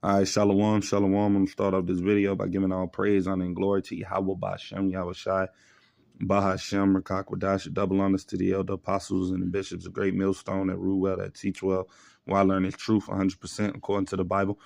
All right, shalom, shalom. I'm going to start off this video by giving all praise, honor, and glory to Yahweh Ba'Shem, Yahweh Shai, Bahashem, Rakakwadash, double honors to the elder apostles and the bishops, a great millstone that rule well, that teach well, while learning truth 100% according to the Bible.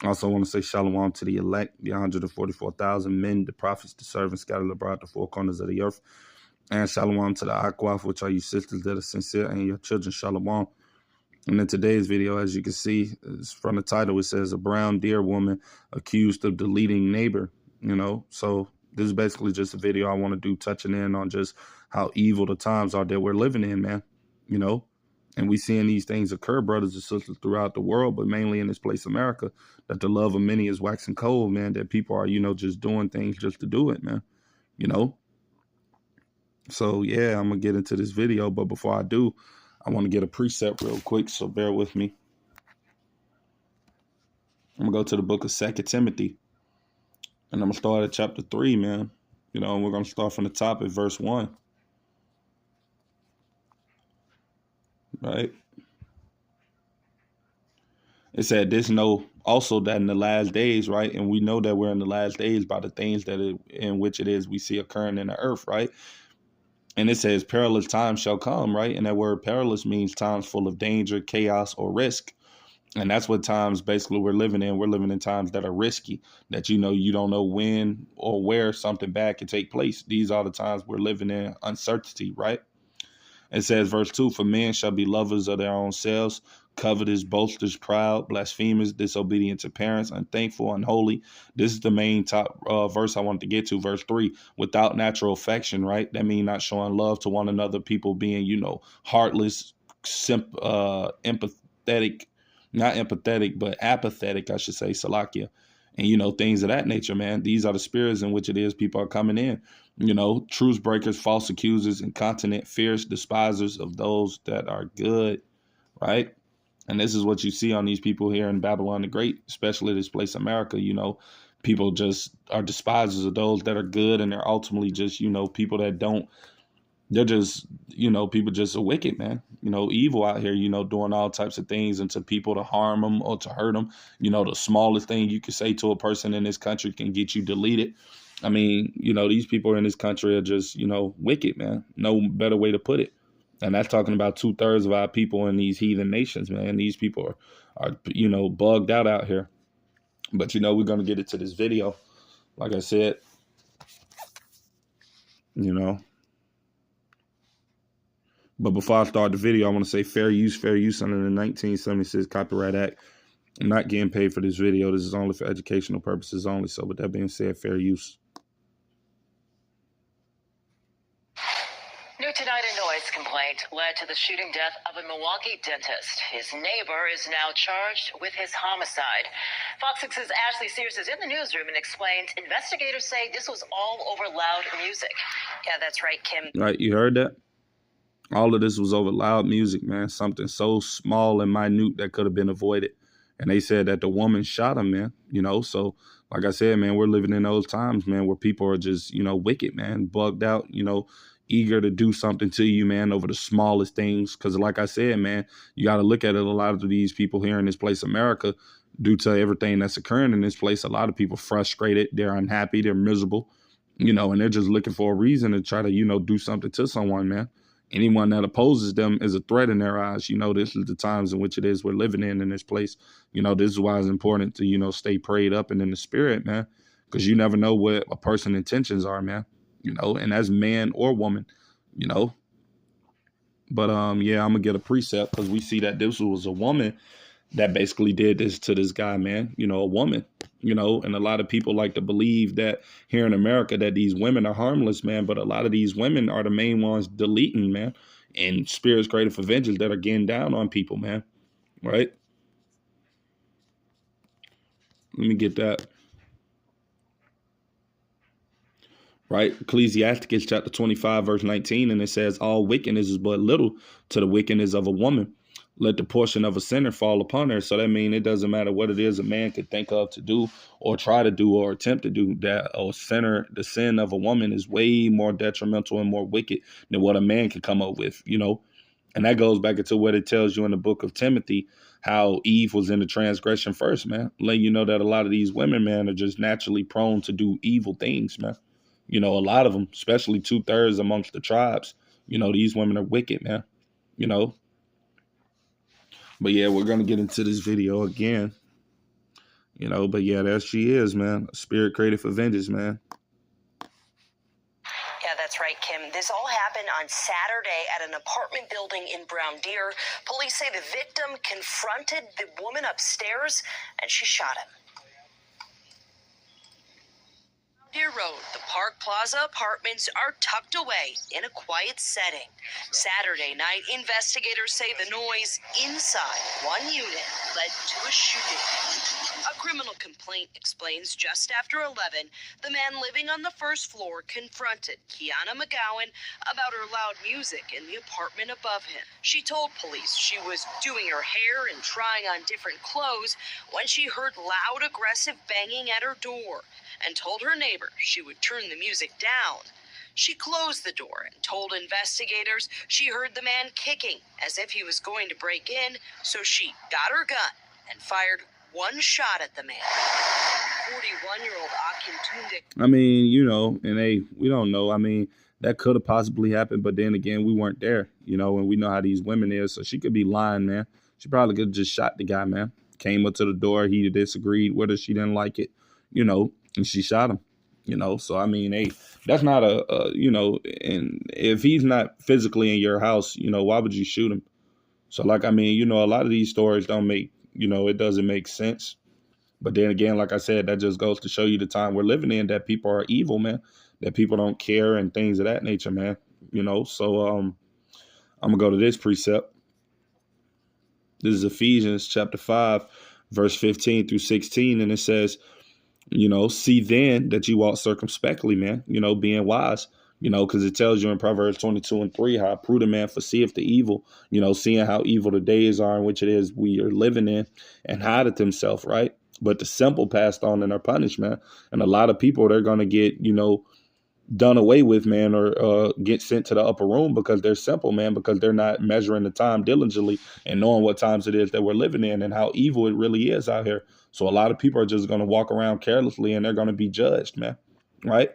I also want to say shalom to the elect, the 144,000 men, the prophets, the servants scattered abroad the four corners of the earth. And shalom to the Akwaf, which are you sisters that are sincere, and your children, shalom. And in today's video, as you can see, from the title, it says a brown deer woman accused of deleting neighbor, So this is basically just a video I want to do touching in on just how evil the times are that we're living in, man, And we seeing these things occur, brothers and sisters, throughout the world, but mainly in this place, America, that the love of many is waxing cold, man, that people are, just doing things just to do it, man, So, yeah, I'm going to get into this video, but before I do, I want to get a precept real quick, so bear with me. I'm going to go to the book of 2 Timothy, and I'm going to start at chapter 3, man. And we're going to start from the top at verse 1. Right? It said, this know also that in the last days, right? And we know that we're in the last days by the things in which it is we see occurring in the earth, right? And it says perilous times shall come, right? And that word perilous means times full of danger, chaos, or risk. And that's what times basically we're living in. We're living in times that are risky, that you don't know when or where something bad can take place. These are the times we're living in uncertainty, right? It says, verse 2, for men shall be lovers of their own selves, covetous, boasters, proud, blasphemers, disobedient to parents, unthankful, unholy. This is the main top verse I wanted to get to, verse 3, without natural affection, right? That means not showing love to one another, people being, heartless, empathetic, not empathetic, but apathetic, I should say, Salakia. And, things of that nature, man. These are the spirits in which it is people are coming in. Truce breakers, false accusers, incontinent, fierce, despisers of those that are good, right? And this is what you see on these people here in Babylon the Great, especially this place, America. People just are despisers of those that are good, and they're ultimately just, people that don't. They're just, people just are wicked, man. Evil out here, doing all types of things into people to harm them or to hurt them. The smallest thing you could say to a person in this country can get you deleted. I mean, these people in this country are just, wicked, man. No better way to put it. And that's talking about 2/3 of our people in these heathen nations, man. These people are bugged out here. But, we're going to get into this video. Like I said, But before I start the video, I want to say fair use under the 1976 Copyright Act. I'm not getting paid for this video. This is only for educational purposes only. So with that being said, fair use. New tonight, a noise complaint led to the shooting death of a Milwaukee dentist. His neighbor is now charged with his homicide. Fox 6's Ashley Sears is in the newsroom and explains investigators say this was all over loud music. Yeah, that's right, Kim. Right, you heard that? All of this was over loud music, man. Something so small and minute that could have been avoided. And they said that the woman shot him, man. So like I said, man, we're living in those times, man, where people are just, wicked, man, bugged out, eager to do something to you, man, over the smallest things. Because like I said, man, you got to look at it. A lot of these people here in this place, America, due to everything that's occurring in this place, a lot of people frustrated. They're unhappy. They're miserable, and they're just looking for a reason to try to, do something to someone, man. Anyone that opposes them is a threat in their eyes. This is the times in which it is we're living in this place. This is why it's important to, stay prayed up and in the spirit, man, because you never know what a person's intentions are, man, and as man or woman, But, yeah, I'm going to get a precept because we see that this was a woman that basically did this to this guy, man, a woman, and a lot of people like to believe that here in America that these women are harmless, man. But a lot of these women are the main ones deleting, man, and spirits created for vengeance that are getting down on people, man. Right. Let me get that. Right. Ecclesiasticus chapter 25, verse 19. And it says, all wickedness is but little to the wickedness of a woman. Let the portion of a sinner fall upon her. So that means it doesn't matter what it is a man could think of to do or try to do or attempt to do, that the sin of a woman is way more detrimental and more wicked than what a man can come up with, And that goes back into what it tells you in the book of Timothy, how Eve was in the transgression first, man. Letting you know that a lot of these women, man, are just naturally prone to do evil things, man. You know, a lot of them, especially 2/3 amongst the tribes, you know, these women are wicked, man. You know, but yeah, we're gonna get into this video again. You know, but yeah, there she is, man. Spirit created for vengeance, man. Yeah, that's right, Kim. This all happened on Saturday at an apartment building in Brown Deer. Police say the victim confronted the woman upstairs and she shot him. Deer Road, the Park Plaza apartments are tucked away in a quiet setting. Saturday night, investigators say the noise inside one unit led to a shooting. A criminal complaint explains just after 11, the man living on the first floor confronted Kiana McGowan about her loud music in the apartment above him. She told police she was doing her hair and trying on different clothes when she heard loud, aggressive banging at her door, and told her neighbor she would turn the music down. She closed the door and told investigators she heard the man kicking as if he was going to break in, so she got her gun and fired one shot at the man. 41-year-old Akin Tunde. I mean, you know, and we don't know. I mean, that could have possibly happened, but then again, we weren't there, you know, and we know how these women is, so she could be lying, man. She probably could have just shot the guy, man. Came up to the door, he disagreed with her, she didn't like it, you know, and she shot him, you know. So, I mean, hey, that's not you know, and if he's not physically in your house, you know, why would you shoot him? So, like, I mean, you know, a lot of these stories don't make, you know, it doesn't make sense. But then again, like I said, that just goes to show you the time we're living in, that people are evil, man, that people don't care and things of that nature, man, you know. So I'm going to go to this precept. This is Ephesians chapter 5, verse 15 through 16. And it says, you know, see then that you walk circumspectly, man, you know, being wise, you know, because it tells you in Proverbs 22:3 how a prudent man foreseeth the evil, you know, seeing how evil the days are in which it is we are living in, and hideth himself, right? But the simple passed on and are punished, man. And a lot of people, they're going to get, you know, done away with, man, or get sent to the upper room because they're simple, man, because they're not measuring the time diligently and knowing what times it is that we're living in and how evil it really is out here. So a lot of people are just going to walk around carelessly and they're going to be judged, man, right?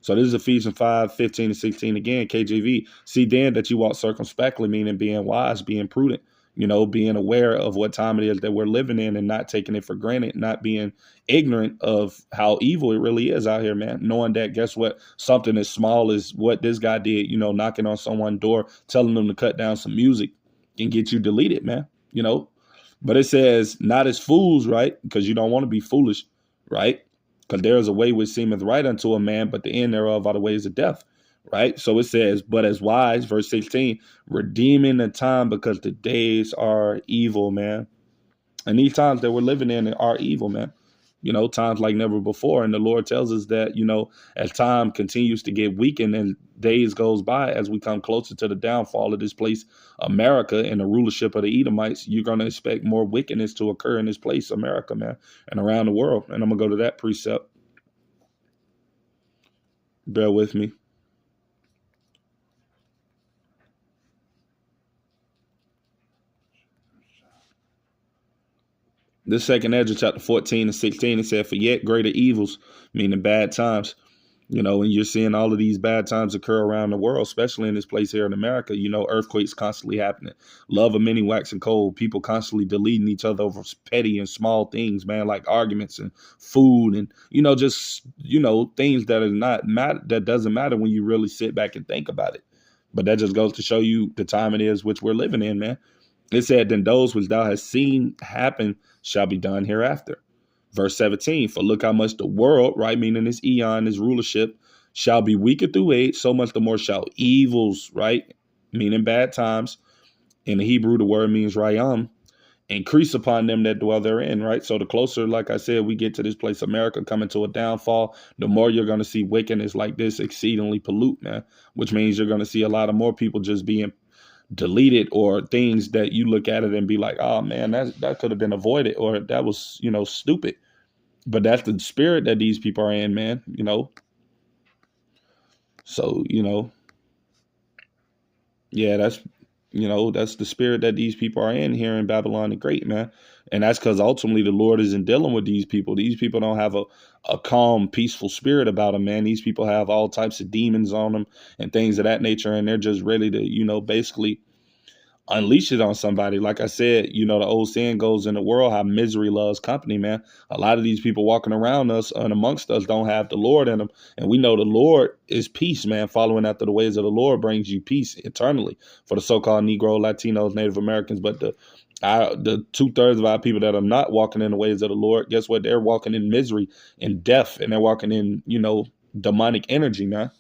So this is Ephesians 5, 15 and 16 again, KJV. See then that you walk circumspectly, meaning being wise, being prudent, you know, being aware of what time it is that we're living in and not taking it for granted, not being ignorant of how evil it really is out here, man. Knowing that, guess what? Something as small as what this guy did, you know, knocking on someone's door, telling them to cut down some music can get you deleted, man, you know. But it says, not as fools, right? Because you don't want to be foolish, right? Because there is a way which seemeth right unto a man, but the end thereof are the ways of death. Right. So it says, but as wise, verse 16, redeeming the time because the days are evil, man. And these times that we're living in are evil, man. You know, times like never before. And the Lord tells us that, you know, as time continues to get weakened and days goes by, as we come closer to the downfall of this place, America, and the rulership of the Edomites, you're going to expect more wickedness to occur in this place, America, man, and around the world. And I'm going to go to that precept. Bear with me. The second Ezra chapter 14 and 16, it said, for yet greater evils, meaning bad times, you know, and you're seeing all of these bad times occur around the world, especially in this place here in America, you know, earthquakes constantly happening, love of many waxing cold, people constantly deleting each other over petty and small things, man, like arguments and food and, you know, just, you know, things that are not matter, that doesn't matter when you really sit back and think about it. But that just goes to show you the time it is which we're living in, man. It said, then those which thou hast seen happen shall be done hereafter. Verse 17, for look how much the world, right, meaning this eon, this rulership, shall be weaker through age, so much the more shall evils, right, meaning bad times. In the Hebrew, the word means rayam, increase upon them that dwell therein, right? So the closer, like I said, we get to this place, America, coming to a downfall, the more you're going to see wickedness like this exceedingly pollute, man, which means you're going to see a lot of more people just being deleted, or things that you look at it and be like, oh man, that could have been avoided, or that was, you know, stupid. But that's the spirit that these people are in, man, you know. So, you know, yeah, that's, You know, that's the spirit that these people are in here in Babylon the Great, man. And that's because ultimately the Lord isn't dealing with these people. These people don't have a calm, peaceful spirit about them, man. These people have all types of demons on them and things of that nature. And they're just ready to, you know, basically unleash it on somebody. Like I said, you know, the old saying goes in the world, how misery loves company, man. A lot of these people walking around us and amongst us don't have the Lord in them. And we know the Lord is peace, man. Following after the ways of the Lord brings you peace eternally for the so-called Negro, Latinos, Native Americans. But the 2/3 of our people that are not walking in the ways of the Lord, guess what? They're walking in misery and death, and they're walking in, you know, demonic energy, man.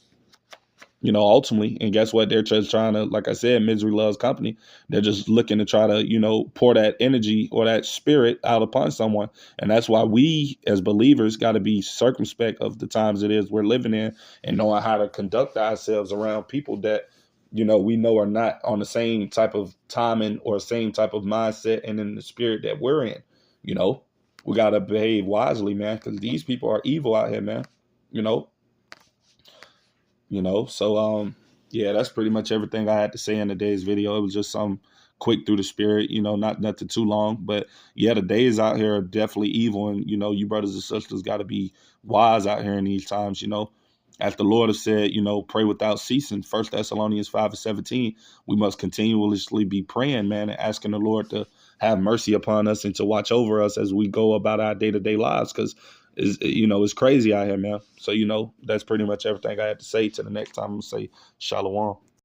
You know, ultimately, and guess what? They're just trying to, like I said, misery loves company. They're just looking to try to, you know, pour that energy or that spirit out upon someone. And that's why we as believers got to be circumspect of the times it is we're living in and knowing how to conduct ourselves around people that, you know, we know are not on the same type of timing or same type of mindset and in the spirit that we're in. You know, we got to behave wisely, man, because these people are evil out here, man. So yeah, that's pretty much everything I had to say in today's video. It was just some quick through the spirit, you know, not nothing too long. But yeah, the days out here are definitely evil, and you know, you brothers and sisters got to be wise out here in these times, you know. As the Lord has said, you know, pray without ceasing. 1 Thessalonians 5:17. We must continuously be praying, man, and asking the Lord to have mercy upon us and to watch over us as we go about our day-to-day lives, because it's crazy out here, man. So, you know, that's pretty much everything I had to say. Till the next time, I'm gonna say shalom.